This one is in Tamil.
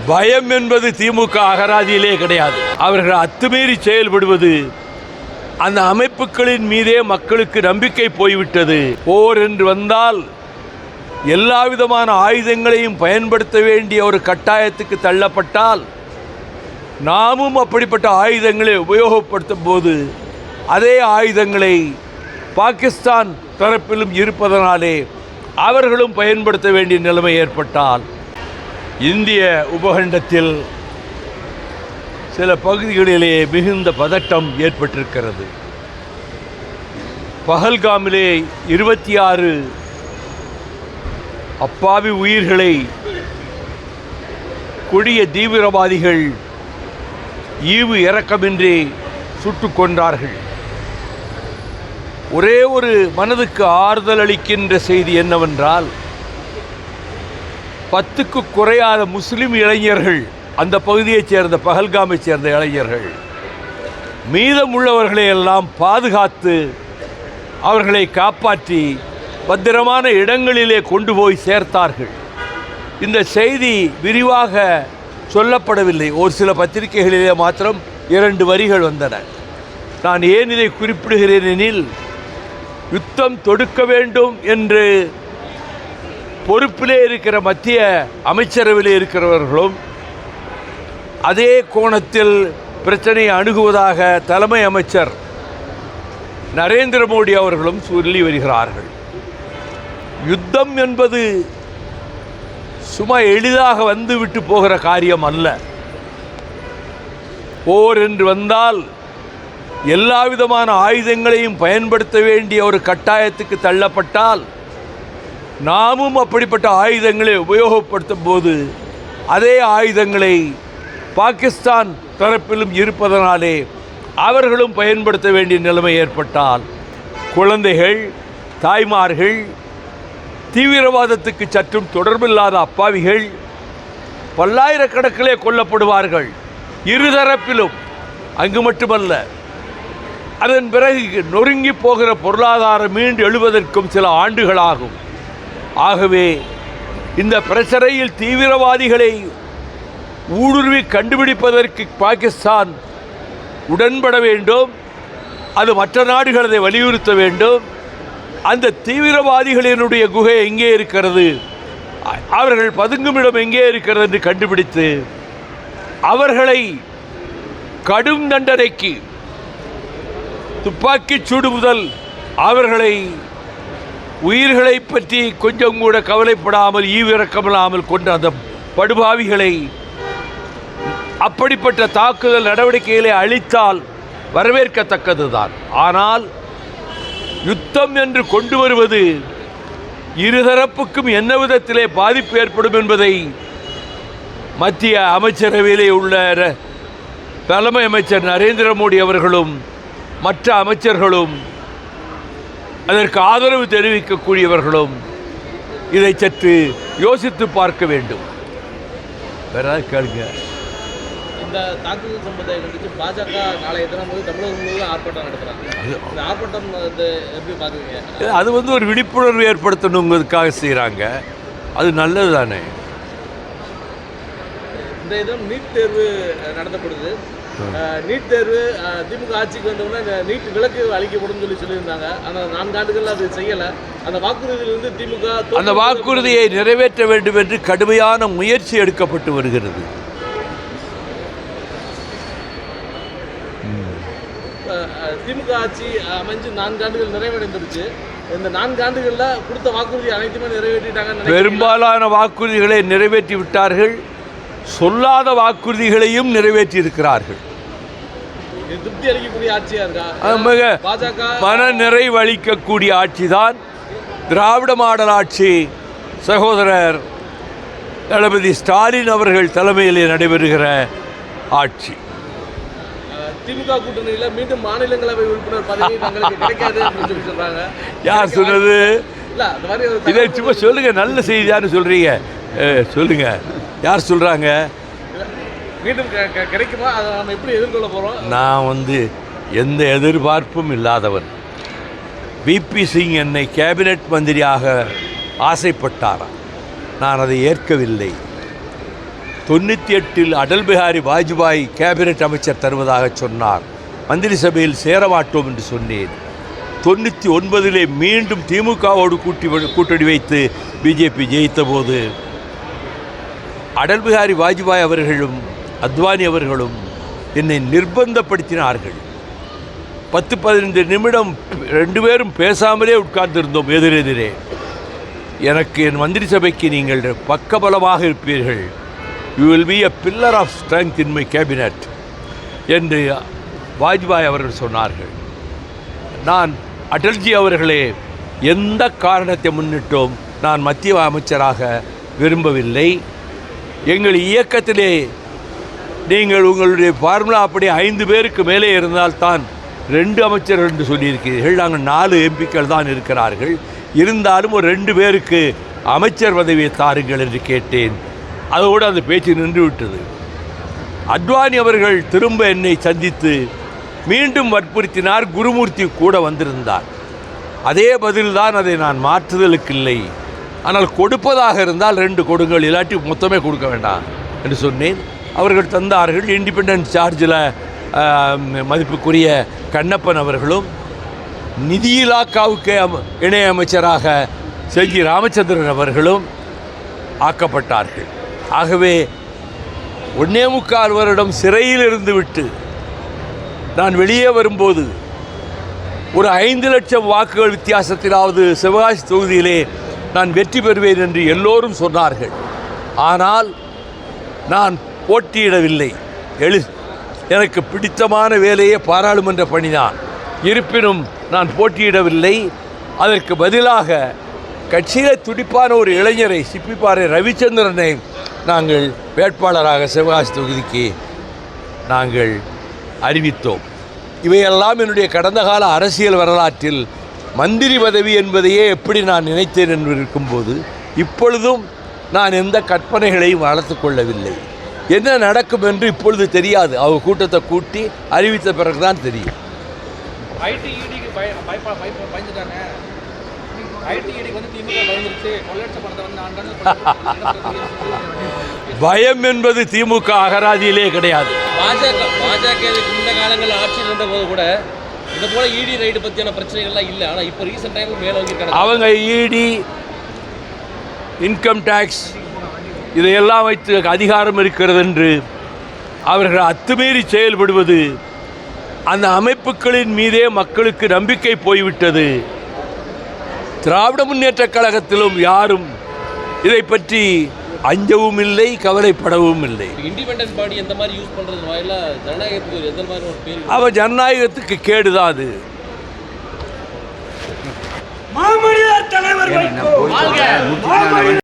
பயம் என்பது திமுக அகராதியிலே கிடையாது. அவர்கள் அத்துமீறி செயல்படுவது அந்த அமைப்புகளின் மீதே மக்களுக்கு நம்பிக்கை போய்விட்டது. போர் என்று வந்தால் எல்லா விதமான ஆயுதங்களையும் பயன்படுத்த வேண்டிய ஒரு கட்டாயத்துக்கு தள்ளப்பட்டால் நாமும் அப்படிப்பட்ட ஆயுதங்களை உபயோகப்படுத்தும் போது அதே ஆயுதங்களை பாகிஸ்தான் தரப்பிலும் இருப்பதனாலே அவர்களும் பயன்படுத்த வேண்டிய நிலைமை ஏற்பட்டால் இந்திய உபகண்டத்தில் சில பகுதிகளிலே மிகுந்த பதட்டம் ஏற்பட்டிருக்கிறது. பஹல்காமிலே 26 அப்பாவி உயிர்களை கொடிய தீவிரவாதிகள் ஈவு இரக்கமின்றி சுட்டுக் கொன்றார்கள். ஒரே ஒரு மனதுக்கு ஆறுதல் அளிக்கின்ற செய்தி என்னவென்றால் 10க்கு குறையாத முஸ்லிம் இளைஞர்கள், அந்த பகுதியைச் சேர்ந்த பஹல்காமைச் சேர்ந்த இளைஞர்கள் மீதமுள்ளவர்களை எல்லாம் பாதுகாத்து அவர்களை காப்பாற்றி பத்திரமான இடங்களிலே கொண்டு போய் சேர்த்தார்கள். இந்த செய்தி விரிவாக சொல்லப்படவில்லை. ஒரு சில பத்திரிகைகளிலே மாத்திரம் 2 வரிகள் வந்தன. நான் ஏன் இதை குறிப்பிடுகிறேன் எனில், யுத்தம் தொடுக்க வேண்டும் என்று பொறுப்பிலே இருக்கிற மத்திய அமைச்சரவையில் இருக்கிறவர்களும் அதே கோணத்தில் பிரச்சனையை அணுகுவதாக தலைமை அமைச்சர் நரேந்திர மோடி அவர்களும் சொல்லி வருகிறார்கள். யுத்தம் என்பது சும்மா எளிதாக வந்துவிட்டு போகிற காரியம் அல்ல. போர் என்று வந்தால் எல்லா விதமான ஆயுதங்களையும் பயன்படுத்த வேண்டிய ஒரு கட்டாயத்துக்கு தள்ளப்பட்டால் நாமும் அப்படிப்பட்ட ஆயுதங்களை உபயோகப்படுத்தும் போது அதே ஆயுதங்களை பாகிஸ்தான் தரப்பிலும் இருப்பதனாலே அவர்களும் பயன்படுத்த வேண்டிய நிலைமை ஏற்பட்டால் குழந்தைகள், தாய்மார்கள், தீவிரவாதத்துக்கு சற்றும் தொடர்பில்லாத அப்பாவிகள் பல்லாயிரக்கணக்கிலே கொல்லப்படுவார்கள். இருதரப்பிலும். அங்கு மட்டுமல்ல, அதன் பிறகு நொறுங்கி போகிற பொருளாதாரம் மீண்டு எழுவதற்கும் சில ஆண்டுகளாகும். ஆகவே இந்த பிரச்சனையில் தீவிரவாதிகளை ஊடுருவி கண்டுபிடிப்பதற்கு பாகிஸ்தான் உடன்பட வேண்டும். அது மற்ற நாடுகள் அதை வலியுறுத்த வேண்டும். அந்த தீவிரவாதிகளினுடைய குகை எங்கே இருக்கிறது, அவர்கள் பதுங்குமிடம் எங்கே இருக்கிறது என்று கண்டுபிடித்து அவர்களை கடும் தண்டனைக்கு, துப்பாக்கிச் சூடு முதல் அவர்களை உயிர்களை பற்றி கொஞ்சம் கூட கவலைப்படாமல் ஈவிரக்கமில்லாமல் கொண்ட அந்த படுபாவிகளை அப்படிப்பட்ட தாக்குதல் நடவடிக்கைகளை அளித்தால் வரவேற்கத்தக்கதுதான். ஆனால் யுத்தம் என்று கொண்டு வருவது இருதரப்புக்கும் என்ன விதத்திலே பாதிப்பு ஏற்படும் என்பதை மத்திய அமைச்சரவையிலே உள்ள தலைமை அமைச்சர் நரேந்திர மோடி அவர்களும் மற்ற அமைச்சர்களும் அதற்கு ஆதரவு தெரிவிக்கக்கூடியவர்களும் இதை சற்று யோசித்து பார்க்க வேண்டும். வேற கேளுங்க. இந்த தாக்குதல் சம்பவத்தை கண்டித்து பாஜக நாளைய தினம் தமிழகம் முழுவதும் ஆர்ப்பாட்டம் நடத்துகிறாங்க. இந்த ஆர்ப்பாட்டம் எப்படி பார்க்குறீங்க? அது ஒரு விழிப்புணர்வு ஏற்படுத்தணுங்கிறதுக்காக செய்கிறாங்க. அது நல்லது தானே. இந்த இடம் நீட் தேர்வு நடத்தப்படுது. நீட் தேர்வு திமுக ஆட்சிக்கு வந்தவொடனே இந்த நீட் விலக்கு அளிக்கப்படும் சொல்லியிருந்தாங்க. ஆனால் 4 ஆண்டுகள் அது செய்யலை. அந்த வாக்குறுதியிலிருந்து திமுக அந்த வாக்குறுதியை நிறைவேற்ற வேண்டும் என்று கடுமையான முயற்சி எடுக்கப்பட்டு வருகிறது. திமுக ஆட்சி அமைஞ்சு 4 ஆண்டுகள் நிறைவடைந்துருச்சு. இந்த 4 ஆண்டுகளில் கொடுத்த வாக்குறுதி அனைத்துமே நிறைவேற்றிட்டாங்க. பெரும்பாலான வாக்குறுதிகளை நிறைவேற்றி விட்டார்கள். சொல்லாத வாக்குறுதிகளையும் நிறைவேற்றி இருக்கிறார்கள். திருப்தி அளிக்கக்கூடிய ஆட்சியா இருக்கா? பாஜக மன நிறைவு அளிக்கக்கூடிய ஆட்சி தான் திராவிட மாடல் ஆட்சி. சகோதரர் தளபதி ஸ்டாலின் அவர்கள் தலைமையிலே நடைபெறுகிற ஆட்சி. திமுக கூட்டணியில் மீண்டும் மாநிலங்களவை உறுப்பினர் பதவி தங்களுக்கு கிடைக்காது அப்படின்னு சொல்றாங்க. யார் சொன்னது? இதை சும்மா சொல்லுங்க. நல்ல செய்தியான்னு சொல்றீங்க, சொல்லுங்க. யார் சொல்றாங்க? மீண்டும் கிடைக்குமா? அதை நம்ம எப்படி எதிர்கொள்ள போறோம்? நான் எந்த எதிர்பார்ப்பும் இல்லாதவன். விபி சிங் என்னை கேபினெட் மந்திரியாக ஆசைப்பட்டாராம். நான் அதை ஏற்கவில்லை. 98 அடல் பிஹாரி வாஜ்பாய் கேபினெட் அமைச்சர் தருவதாக சொன்னார். மந்திரி சபையில் சேரமாட்டோம் என்று சொன்னேன். 99 மீண்டும் திமுகவோடு கூட்டணி வைத்து பிஜேபி ஜெயித்த போது அடல் பிஹாரி வாஜ்பாய் அவர்களும் அத்வானி அவர்களும் என்னை நிர்பந்தப்படுத்தினார்கள். 10-15 நிமிடம் 2 பேரும் பேசாமலே உட்கார்ந்திருந்தோம் எதிரெதிரே. எனக்கு என் மந்திரி சபைக்கு நீங்கள் பக்கபலமாக இருப்பீர்கள், you will be a pillar of strength in my cabinet என்று வாஜ்பாய் அவர்கள் சொன்னார்கள். நான் அடல்ஜி அவர்களே, எந்த காரணத்தை முன்னிட்டோம் நான் மத்திய அமைச்சராக விரும்பவில்லை. எங்கள் இயக்கத்திலே நீங்கள் உங்களுடைய ஃபார்முலா அப்படி 5 பேருக்கு மேலே இருந்தால்தான் 2 அமைச்சர்கள் என்று சொல்லியிருக்கிறீர்கள். நாங்கள் 4 எம்பிக்கள் தான் இருக்கிறார்கள், இருந்தாலும் ஒரு 2 பேருக்கு அமைச்சர் பதவியை தாருங்கள் என்று கேட்டேன். அதோடு அந்த பேச்சு நின்றுவிட்டது. அத்வானி அவர்கள் திரும்ப என்னை சந்தித்து மீண்டும் வற்புறுத்தினார். குருமூர்த்தி கூட வந்திருந்தார். அதே பதில்தான், அதை நான் மாற்றுதலுக்கு இல்லை, ஆனால் கொடுப்பதாக இருந்தால் 2 கொடுங்கள், இல்லாட்டி மொத்தமே கொடுக்க வேண்டாம் என்று சொன்னேன். அவர்கள் தந்தார்கள். இண்டிபெண்டன்ஸ் சார்ஜில் மதிப்புக்குரிய கண்ணப்பன் அவர்களும் நிதி இலாக்காவுக்கு இணையமைச்சராக செஞ்சி ராமச்சந்திரன் அவர்களும் ஆக்கப்பட்டார்கள். ஆகவே 1.25 வருடம் சிறையில் இருந்து விட்டு நான் வெளியே வரும்போது ஒரு 5 லட்சம் வாக்குகள் வித்தியாசத்திலாவது சிவகாசி தொகுதியிலே நான் வெற்றி பெறுவேன் என்று எல்லோரும் சொன்னார்கள். ஆனால் நான் போட்டியிடவில்லை. எனக்கு பிடித்தமான வேலையே பாராளுமன்ற பணிதான். இருப்பினும் நான் போட்டியிடவில்லை. அதற்கு பதிலாக கட்சியில் துடிப்பான ஒரு இளைஞரை, சிப்பிப்பாறை ரவிச்சந்திரனை நாங்கள் வேட்பாளராக சிவகாசி தொகுதிக்கு நாங்கள் அறிவித்தோம். இவையெல்லாம் என்னுடைய கடந்த கால அரசியல் வரலாற்றில் மந்திரி பதவி என்பதையே எப்படி நான் நினைத்தேன் என்று இருக்கும்போது இப்பொழுதும் நான் எந்த கற்பனைகளையும் வளர்த்து கொள்ளவில்லை. என்ன நடக்கும் என்று இப்பொழுது தெரியாது. அவங்க கூட்டத்தை கூட்டி அறிவித்த பிறகுதான் தெரியும். பயம் என்பது திமுக அகராதியிலே கிடையாது. பாஜக இந்த காலங்களில் ஆட்சியில் இருந்த போது கூட இந்த போல இடி ரைடு பற்றியான பிரச்சனைகள்லாம் இல்லை. ஆனால் இப்போ ரீசெண்ட் டைம் மேலே வந்து அவங்க இடி, இன்கம் டேக்ஸ் இதையெல்லாம் வைத்து அதிகாரம் இருக்கிறது என்று அவர்கள் அத்துமீறி செயல்படுவது, அந்த அமைப்புகளின் மீதே மக்களுக்கு நம்பிக்கை போய்விட்டது. திராவிட முன்னேற்றக் கழகத்திலும் யாரும் இதை பற்றி அஞ்சவும் இல்லை, கவலைப்படவும் இல்லை. இண்டிபெண்டன்ஸ் பாடி எந்த மாதிரி யூஸ் பண்ணுறது வாயில ஜனநாயகத்துக்கு எந்த மாதிரி ஒரு பேர், அவன் ஜனநாயகத்துக்கு கேடுதான் அது. மாமனிதர் தலைவர்